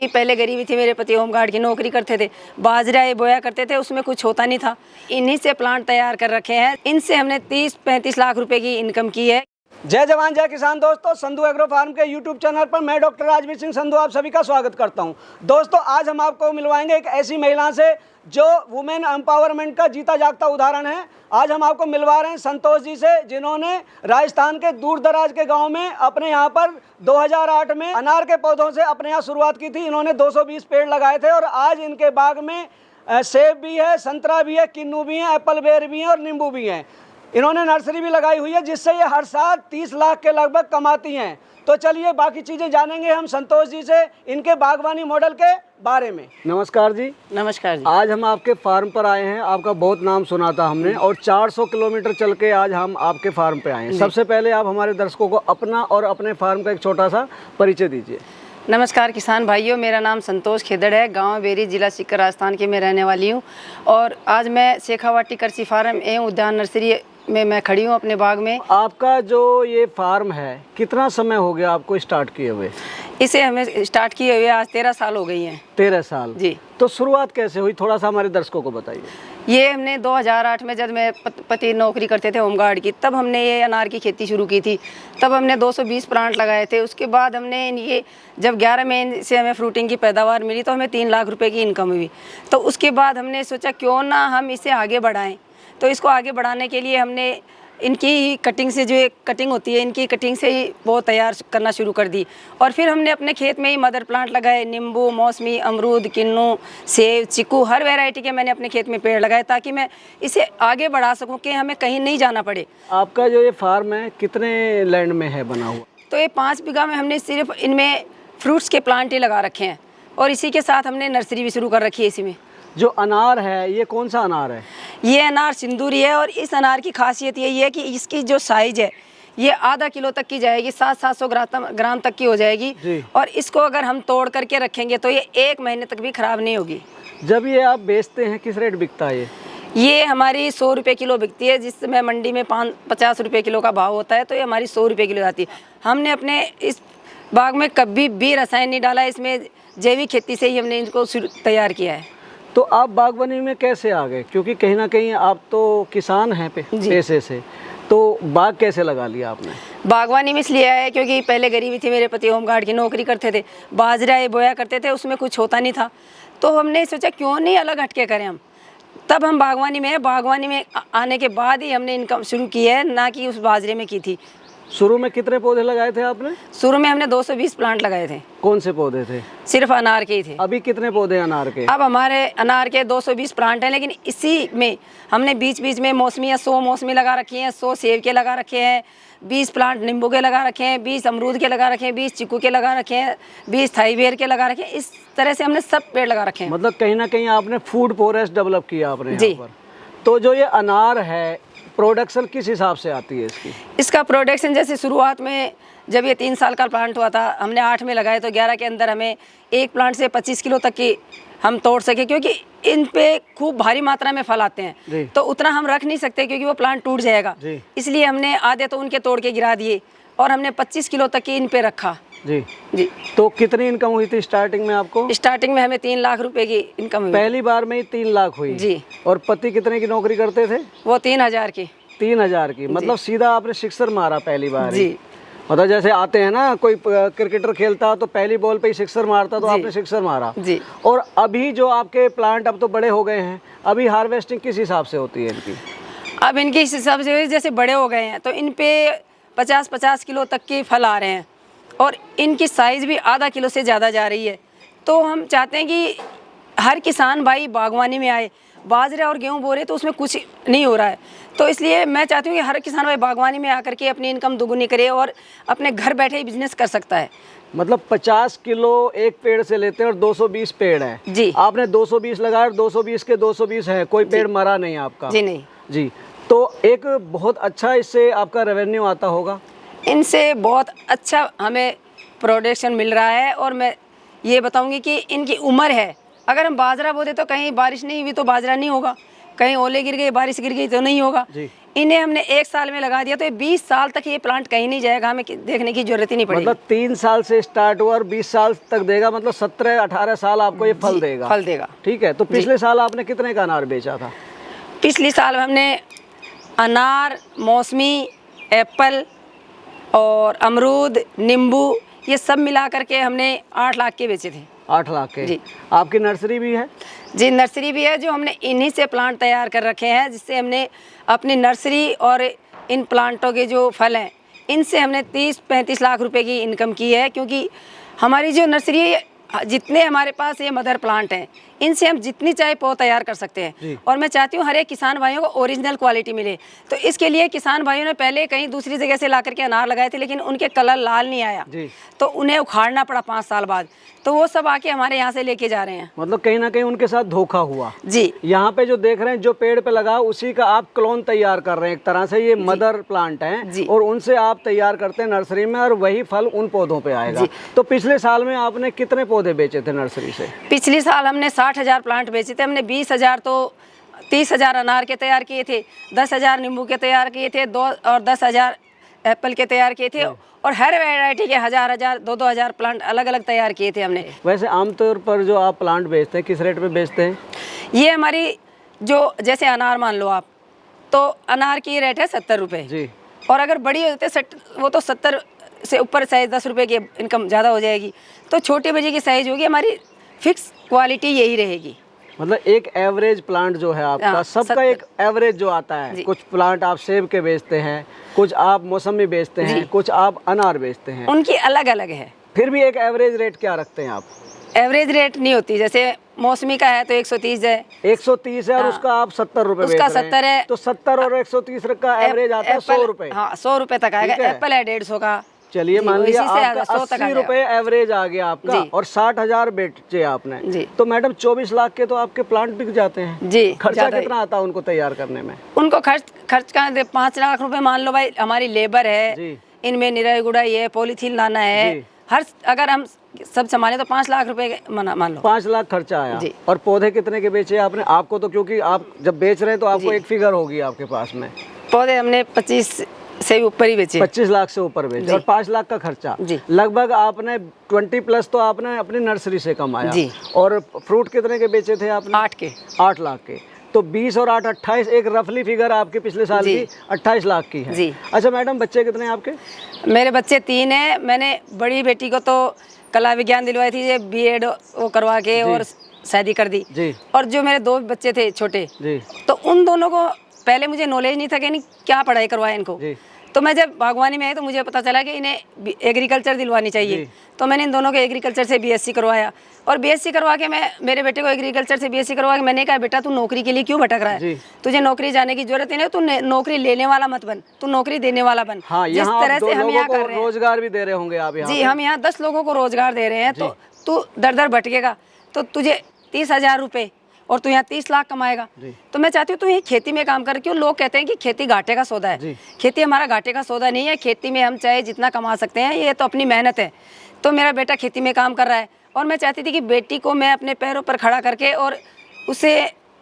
पहले गरीबी थी, मेरे पति होमगार्ड की नौकरी करते थे, बाजरा ये बोया करते थे, उसमें कुछ होता नहीं था। इन्हीं से प्लांट तैयार कर रखे हैं, इनसे हमने 30-35 लाख रुपए की इनकम की है। जय जवान जय किसान। दोस्तों, संधू एग्रो फार्म के यूट्यूब चैनल पर मैं डॉक्टर राजवीर सिंह संधू आप सभी का स्वागत करता हूं। दोस्तों, आज हम आपको मिलवाएंगे एक ऐसी महिला से जो वुमेन एम्पावरमेंट का जीता जागता उदाहरण है। आज हम आपको मिलवा रहे हैं संतोष जी से, जिन्होंने राजस्थान के दूर दराज के गांव में अपने यहां पर 2008 में अनार के पौधों से अपने यहाँ शुरुआत की थी। इन्होंने 220 पेड़ लगाए थे और आज इनके बाग में सेब भी है, संतरा भी है, किन्नू भी है, एप्पल बेर भी है और नींबू भी हैं। इन्होंने नर्सरी भी लगाई हुई है, जिससे ये हर साल 30 लाख के लगभग कमाती हैं। तो चलिए बाकी चीज़ें जानेंगे हम संतोष जी से इनके बागवानी मॉडल के बारे में। नमस्कार जी। नमस्कार जी। आज हम आपके फार्म पर आए हैं, आपका बहुत नाम सुना था हमने और 400 किलोमीटर चल के आज हम आपके फार्म पे आए हैं। सबसे पहले आप हमारे दर्शकों को अपना और अपने फार्म का एक छोटा सा परिचय दीजिए। नमस्कार किसान भाइयों, मेरा नाम संतोष खेदड़ है, गांव बेरी, जिला सीकर, राजस्थान की मैं रहने वाली हूं। और आज मैं शेखावाटी कृषि फार्म एवं उद्यान नर्सरी में मैं खड़ी हूं अपने बाग में। आपका जो ये फार्म है, कितना समय हो गया आपको स्टार्ट किए हुए? इसे हमें स्टार्ट किए हुए आज 13 साल हो गई हैं। 13 साल जी। तो शुरुआत कैसे हुई, थोड़ा सा हमारे दर्शकों को बताइए। ये हमने 2008 में, जब मैं पति नौकरी करते थे होमगार्ड की, तब हमने ये अनार की खेती शुरू की थी। तब हमने 220 प्लांट लगाए थे। उसके बाद हमने ये जब 11 महीने से हमें फ्रूटिंग की पैदावार मिली तो हमें 3 लाख रुपए की इनकम हुई। तो उसके बाद हमने सोचा क्यों ना हम इसे आगे बढ़ाएं। तो इसको आगे बढ़ाने के लिए हमने इनकी कटिंग से, जो एक कटिंग होती है, इनकी कटिंग से ही वो तैयार करना शुरू कर दी। और फिर हमने अपने खेत में ही मदर प्लांट लगाए, नींबू, मौसमी, अमरूद, किन्नू, सेब, चीकू, हर वैरायटी के मैंने अपने खेत में पेड़ लगाए, ताकि मैं इसे आगे बढ़ा सकूं कि हमें कहीं नहीं जाना पड़े। आपका जो ये फार्म है कितने लैंड में है बना हुआ? तो ये 5 बीघा में हमने सिर्फ इनमें फ्रूट्स के प्लांट ही लगा रखे हैं और इसी के साथ हमने नर्सरी भी शुरू कर रखी है। इसी में जो अनार है, ये कौन सा अनार है? ये अनार सिंदूरी है और इस अनार की खासियत यही है कि इसकी जो साइज है ये आधा किलो तक की जाएगी, 700-700 ग्राम तक की हो जाएगी। और इसको अगर हम तोड़ करके रखेंगे तो ये 1 महीने तक भी खराब नहीं होगी। जब ये आप बेचते हैं किस रेट बिकता है ये हमारी 100 रुपये किलो बिकती है, जिसमें मंडी में 50 रुपये किलो का भाव होता है। तो ये हमारी 100 रुपये किलो जाती है। हमने अपने इस बाग में कभी भी रसायन नहीं डाला, इसमें जैविक खेती से ही हमने इनको तैयार किया है। तो आप बागवानी में कैसे आ गए? क्योंकि कहीं ना कहीं आप तो किसान हैं पैसे से, तो बाग कैसे लगा लिया आपने? बागवानी में इसलिए आया क्योंकि पहले गरीबी थी, मेरे पति होमगार्ड की नौकरी करते थे, बाजरा ये बोया करते थे, उसमें कुछ होता नहीं था। तो हमने सोचा क्यों नहीं अलग हटके करें हम। तब हम बागवानी में बागवानी में आने के बाद ही हमने इनकम शुरू की है, ना कि उस बाजरे में की थी। शुरू में कितने पौधे लगाए थे आपने? शुरू में हमने 220 प्लांट लगाए थे। कौन से पौधे थे? सिर्फ अनार के ही थे। अभी कितने पौधे अनार के? अब हमारे अनार के 220 प्लांट हैं, लेकिन इसी में हमने बीच बीच में मौसमी 100 मौसमी लगा रखी हैं, 100 सेब के लगा रखे हैं, 20 प्लांट नींबू के लगा रखे हैं, 20 अमरूद के लगा रखे हैं, 20 चीकू के लगा रखे हैं, 20 थाई बेर के लगा रखे हैं। इस तरह से हमने सब पेड़ लगा रखे हैं। मतलब कहीं ना कहीं आपने फूड फॉरेस्ट डेवलप किया आपने जी। यहाँ पर। तो जो ये अनार है, प्रोडक्शन किस हिसाब से आती है इसकी? इसका प्रोडक्शन जैसे शुरुआत में जब ये 3 साल का प्लांट हुआ था, हमने 8 में लगाए, तो 11 के अंदर हमें एक प्लांट से 25 किलो तक की हम तोड़ सके, क्योंकि इन पे खूब भारी मात्रा में फल आते हैं। तो उतना हम रख नहीं सकते क्योंकि वो प्लांट टूट जाएगा। इसलिए हमने आधे तो उनके तोड़ के गिरा दिए और हमने 25 किलो तक की इन पे रखा। जी जी। तो कितनी इनकम हुई थी स्टार्टिंग में आपको? स्टार्टिंग में हमें 3 लाख रुपए की इनकम हुई। पहली बार में ही 3 लाख हुई? जी। और पति कितने की नौकरी करते थे? वो 3000 की। 3000 की, मतलब सीधा आपने सिक्सर मारा पहली बार जी। मतलब जैसे आते हैं ना, कोई क्रिकेटर खेलता तो पहली बॉल पे ही सिक्सर मारता, तो आपने सिक्सर मारा। जी। और अभी जो आपके प्लांट अब तो बड़े हो गए हैं, अभी हार्वेस्टिंग किस हिसाब से होती है इनकी? अब इनके इस हिसाब से जैसे बड़े हो गए हैं तो इन पे 50-50 किलो तक के फल आ रहे हैं और इनकी साइज़ भी आधा किलो से ज़्यादा जा रही है। तो हम चाहते हैं कि हर किसान भाई बागवानी में आए। बाजरा और गेहूँ बो रहे तो उसमें कुछ नहीं हो रहा है, तो इसलिए मैं चाहती हूँ कि हर किसान भाई बागवानी में आकर के अपनी इनकम दोगुनी करे और अपने घर बैठे ही बिजनेस कर सकता है। मतलब 50 किलो एक पेड़ से लेते हैं और 220 पेड़ है जी। आपने 220 लगाया और 220 के 220 है, कोई पेड़ मरा नहीं आपका? जी नहीं जी। तो एक बहुत अच्छा इससे आपका रेवेन्यू आता होगा? इनसे बहुत अच्छा हमें प्रोडक्शन मिल रहा है। और मैं ये बताऊंगी कि इनकी उम्र है, अगर हम बाजरा बोते तो कहीं बारिश नहीं हुई तो बाजरा नहीं होगा, कहीं ओले गिर गए, बारिश गिर गई तो नहीं होगा। इन्हें हमने 1 साल में लगा दिया तो ये 20 साल तक ये प्लांट कहीं नहीं जाएगा, हमें देखने की जरूरत ही नहीं पड़ेगी। मतलब 3 साल से स्टार्ट हुआ और 20 साल तक देगा, मतलब 17-18 साल आपको ये फल देगा। फल देगा। ठीक है। तो पिछले साल आपने कितने का अनार बेचा था? पिछले साल हमने अनार, मौसमी, एप्पल और अमरूद, नींबू, ये सब मिला करके हमने 8 लाख के बेचे थे। 8 लाख के जी। आपकी नर्सरी भी है? जी, नर्सरी भी है, जो हमने इन्हीं से प्लांट तैयार कर रखे हैं, जिससे हमने अपनी नर्सरी और इन प्लांटों के जो फल हैं इनसे हमने 30-35 लाख रुपए की इनकम की है। क्योंकि हमारी जो नर्सरी है, जितने हमारे पास ये मदर प्लांट हैं, इनसे हम जितनी चाहे पौध तैयार कर सकते हैं। और मैं चाहती हूँ हर एक किसान भाइयों को ओरिजिनल क्वालिटी मिले। तो इसके लिए किसान भाइयों ने पहले कहीं दूसरी जगह से ला करके अनार लगाए थे, लेकिन उनके कलर लाल नहीं आया, तो उन्हें उखाड़ना पड़ा 5 साल बाद। तो वो सब आके हमारे यहाँ से लेके जा रहे हैं। मतलब कहीं ना कहीं उनके साथ धोखा हुआ। जी। यहाँ पे जो देख रहे हैं, जो पेड़ पे लगा उसी का आप क्लोन तैयार कर रहे हैं एक तरह से, ये मदर प्लांट है और उनसे आप तैयार करते हैं नर्सरी में, और वही फल उन पौधों पे आएगा। तो पिछले साल में आपने कितने पौधे बेचे थे नर्सरी से? पिछले साल हमने 60,000 प्लांट बेचे थे। हमने 20,000 तो 30,000 अनार के तैयार किए थे, 10,000 नींबू के तैयार किए थे, 10,000 एप्पल के तैयार किए थे, और हर वैरायटी के 1,000, 2,000 प्लांट अलग अलग तैयार किए थे हमने। वैसे आमतौर पर जो आप प्लांट बेचते हैं किस रेट पे बेचते हैं? ये हमारी जो जैसे अनार मान लो आप, तो अनार की रेट है 70 रुपये जी। और अगर बड़ी होती है वो तो 70 से ऊपर साइज 10 रुपये की इनकम ज़्यादा हो जाएगी। तो छोटे बजे की साइज होगी, हमारी फिक्स क्वालिटी यही रहेगी। मतलब एक एवरेज प्लांट जो है आपका, सबका एक एवरेज जो आता है। कुछ प्लांट आप सेब के बेचते हैं, कुछ आप मौसमी बेचते हैं, कुछ आप अनार बेचते हैं, उनकी अलग अलग है। फिर भी एक एवरेज रेट क्या रखते हैं आप? एवरेज रेट नहीं होती, जैसे मौसमी का है तो 130 है। 130 है और उसका आप 70 रुपए बेच रहे हैं। उसका 70 है, तो 70 और 130 का एवरेज आता है 100 रुपए। हाँ, 100 रुपए तक आएगा। एप्पल है 150 का। चलिए मान लिया आपका 80 रुपए एवरेज आ गया आपका, और 60,000 बेचे आपने। तो मैडम 24 लाख के तो आपके प्लांट बिक जाते हैं जी। खर्चा कितना आता है उनको तैयार करने में? उनको खर्च का 5 लाख रुपए मान लो भाई। हमारी लेबर है, इनमें निराई गुड़ाई है, पॉलीथीन लाना है, हर अगर हम सब संभाले तो 5 लाख रुपए मान लो। 5 लाख खर्चा आया। और पौधे कितने के बेचे आपने? आपको तो क्योंकि आप जब बेच रहे हैं तो आपको एक फिगर होगी आपके पास में। पौधे हमने 25 से ऊपर ही बेचे। 25 लाख से ऊपर बेचे और 5 लाख का खर्चा। लगभग आपने 20+ तो आपने अपनी नर्सरी से कमाया जी। और फ्रूट कितने के बेचे थे आपने? 8 लाख के। तो 20 और 8 28, एक रफली फिगर आपके पिछले साल की 28 लाख की है जी। अच्छा मैडम, बच्चे कितने हैं आपके? मेरे बच्चे 3 हैं। मैंने बड़ी बेटी को तो कला विज्ञान दिलवाई थी, ये BEd वो करवा के और शादी कर दी जी। और जो मेरे 2 बच्चे थे छोटे जी, तो उन दोनों को पहले मुझे नॉलेज नहीं था कि क्या पढ़ाई करवाए इनको। तो मैं जब बागवानी में आई तो मुझे पता चला कि इन्हें एग्रीकल्चर दिलवानी चाहिए। तो मैंने इन दोनों को एग्रीकल्चर से BSc करवाया, और BSc करवा के मैं मेरे बेटे को एग्रीकल्चर से BSc करवा के मैंने कहा, बेटा तू नौकरी के लिए क्यों भटक रहा है? तुझे नौकरी जाने की जरूरत नहीं है, तू नौकरी लेने वाला मत बन, तू नौकरी देने वाला बन। हाँ, जिस तरह से हम यहाँ कर रहे हैं, रोजगार भी दे रहे होंगे आप यहाँ। जी, हम यहाँ 10 लोगों को रोजगार दे रहे हैं। तो तू दर दर भटकेगा तो तुझे 30,000 रुपये और तू यहाँ 30 लाख कमाएगा। तो मैं चाहती हूँ तू ये खेती में काम कर। क्यों लोग कहते हैं कि खेती घाटे का सौदा है? खेती हमारा घाटे का सौदा नहीं है। खेती में हम चाहे जितना कमा सकते हैं, ये तो अपनी मेहनत है। तो मेरा बेटा खेती में काम कर रहा है, और मैं चाहती थी कि बेटी को मैं अपने पैरों पर खड़ा करके और उसे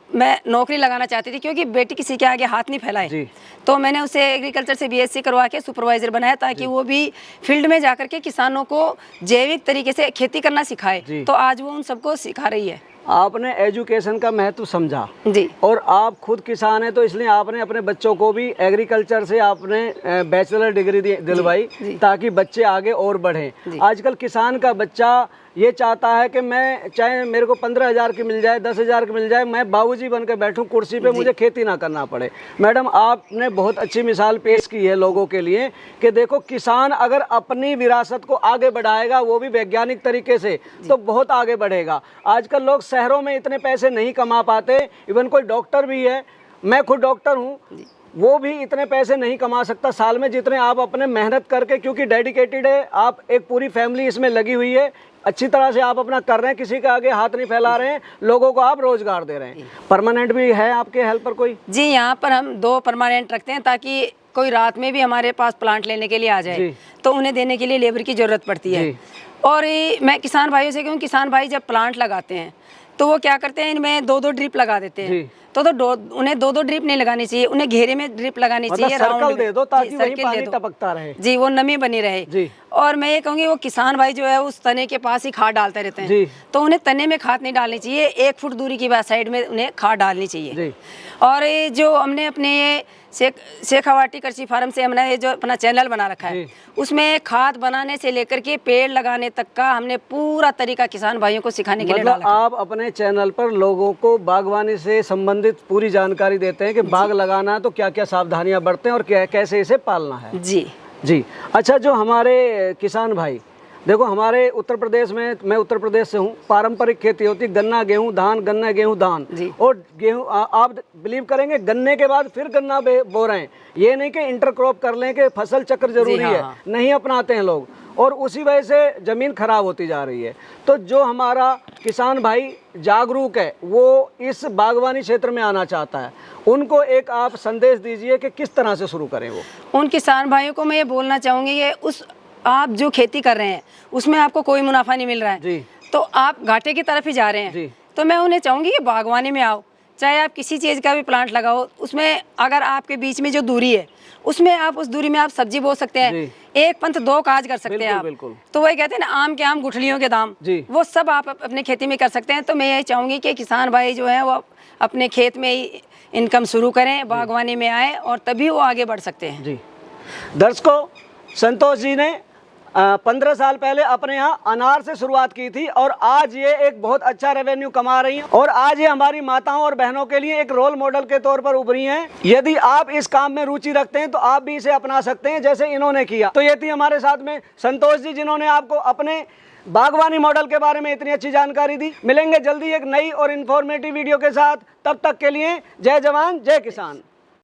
मैं नौकरी लगाना चाहती थी, क्योंकि बेटी किसी के आगे हाथ नहीं फैलाए। तो मैंने उसे एग्रीकल्चर से BSc करवा के सुपरवाइजर बनाया, ताकि वो भी फील्ड में जाकर के किसानों को जैविक तरीके से खेती करना सिखाए। तो आज वो उन सबको सिखा रही है। आपने एजुकेशन का महत्व समझा जी, और आप खुद किसान हैं, तो इसलिए आपने अपने बच्चों को भी एग्रीकल्चर से आपने बैचलर डिग्री दिलवाई, ताकि बच्चे आगे और बढ़ें। आजकल किसान का बच्चा ये चाहता है कि मैं चाहे मेरे को 15,000 की मिल जाए, 10,000 की मिल जाए, मैं बाबूजी बन के बैठूँ कुर्सी पे, मुझे खेती ना करना पड़े। मैडम, आपने बहुत अच्छी मिसाल पेश की है लोगों के लिए कि देखो, किसान अगर अपनी विरासत को आगे बढ़ाएगा, वो भी वैज्ञानिक तरीके से, तो बहुत आगे बढ़ेगा। आजकल लोग शहरों में इतने पैसे नहीं कमा पाते। इवन कोई डॉक्टर भी है, मैं खुद डॉक्टर हूँ, वो भी इतने पैसे नहीं कमा सकता साल में जितने आप अपने मेहनत करके, क्योंकि डेडिकेटेड है आप, एक पूरी फैमिली इसमें लगी हुई है, अच्छी तरह से आप अपना कर रहे हैं, किसी के आगे हाथ नहीं फैला रहे हैं, लोगों को आप रोजगार दे रहे हैं। परमानेंट भी है आपके हेल्पर कोई? जी, यहाँ पर हम 2 परमानेंट रखते हैं, ताकि कोई रात में भी हमारे पास प्लांट लेने के लिए आ जाए तो उन्हें देने के लिए लेबर की जरूरत पड़ती है। और मैं किसान भाइयों से कहूँ, किसान भाई जब प्लांट लगाते हैं तो वो क्या करते हैं, इनमें 2-2 ड्रिप लगा देते हैं। तो उन्हें 2-2 ड्रिप नहीं लगानी चाहिए, उन्हें घेरे में ड्रिप लगानी चाहिए, सर्कल दे दो ताकि वहीं पानी टपकता रहे जी, वो नमी बनी रहे जी। और मैं ये कहूँगी वो किसान भाई जो है उस तने के पास ही खाद डालते रहते हैं जी। तो उन्हें तने में खाद नहीं डालनी चाहिए, 1 फुट दूरी की साइड में उन्हें खाद डालनी चाहिए जी। और ये जो हमने अपने ये शेखावाटी कृषि फार्म से हमने ये जो अपना चैनल बना रखा है उसमें खाद बनाने से लेकर के पेड़ लगाने तक का हमने पूरा तरीका किसान भाइयों को सिखाने के लिए डाला। आप अपने चैनल पर लोगों को बागवानी से संबंधित पूरी जानकारी देते हैं कि बाग लगाना है तो क्या क्या सावधानियां बरतें और कैसे इसे पालना है। जी जी। अच्छा, जो हमारे किसान भाई देखो, हमारे उत्तर प्रदेश में, मैं उत्तर प्रदेश से हूँ, पारंपरिक खेती होती है, गन्ना गेहूँ धान, गन्ना गेहूँ धान। और गेहूँ आप बिलीव करेंगे गन्ने के बाद फिर गन्ना बो रहे हैं। ये नहीं कि इंटरक्रॉप कर लें कि फसल चक्र जरूरी है, नहीं अपनाते हैं लोग और उसी वजह से ज़मीन खराब होती जा रही है। तो जो हमारा किसान भाई जागरूक है, वो इस बागवानी क्षेत्र में आना चाहता है, उनको एक आप संदेश दीजिए कि किस तरह से शुरू करें। वो उन किसान भाइयों को मैं ये बोलना चाहूँगी कि उस आप जो खेती कर रहे हैं उसमें आपको कोई मुनाफा नहीं मिल रहा है जी। तो आप घाटे की तरफ ही जा रहे हैं जी। तो मैं उन्हें चाहूँगी कि बागवानी में आओ, चाहे आप किसी चीज़ का भी प्लांट लगाओ, उसमें अगर आपके बीच में जो दूरी है उसमें आप उस दूरी में आप सब्जी बो सकते हैं, 1 पंथ 2 काज कर सकते हैं आप। तो वही कहते हैं ना, आम के आम गुठलियों के दाम, वो सब आप अपने खेती में कर सकते हैं। तो मैं यही चाहूँगी कि किसान भाई जो है वो अपने खेत में ही इनकम शुरू करें, बागवानी में आए और तभी वो आगे बढ़ सकते हैं जी। दर्शकों, संतोष जी ने 15 साल पहले अपने यहाँ अनार से शुरुआत की थी और आज ये एक बहुत अच्छा रेवेन्यू कमा रही हैं और आज ये हमारी माताओं और बहनों के लिए एक रोल मॉडल के तौर पर उभरी हैं। यदि आप इस काम में रुचि रखते हैं तो आप भी इसे अपना सकते हैं जैसे इन्होंने किया। तो ये थी हमारे साथ में संतोष जी, जिन्होंने आपको अपने बागवानी मॉडल के बारे में इतनी अच्छी जानकारी दी। मिलेंगे जल्दी एक नई और इन्फॉर्मेटिव वीडियो के साथ, तब तक के लिए जय जवान जय किसान।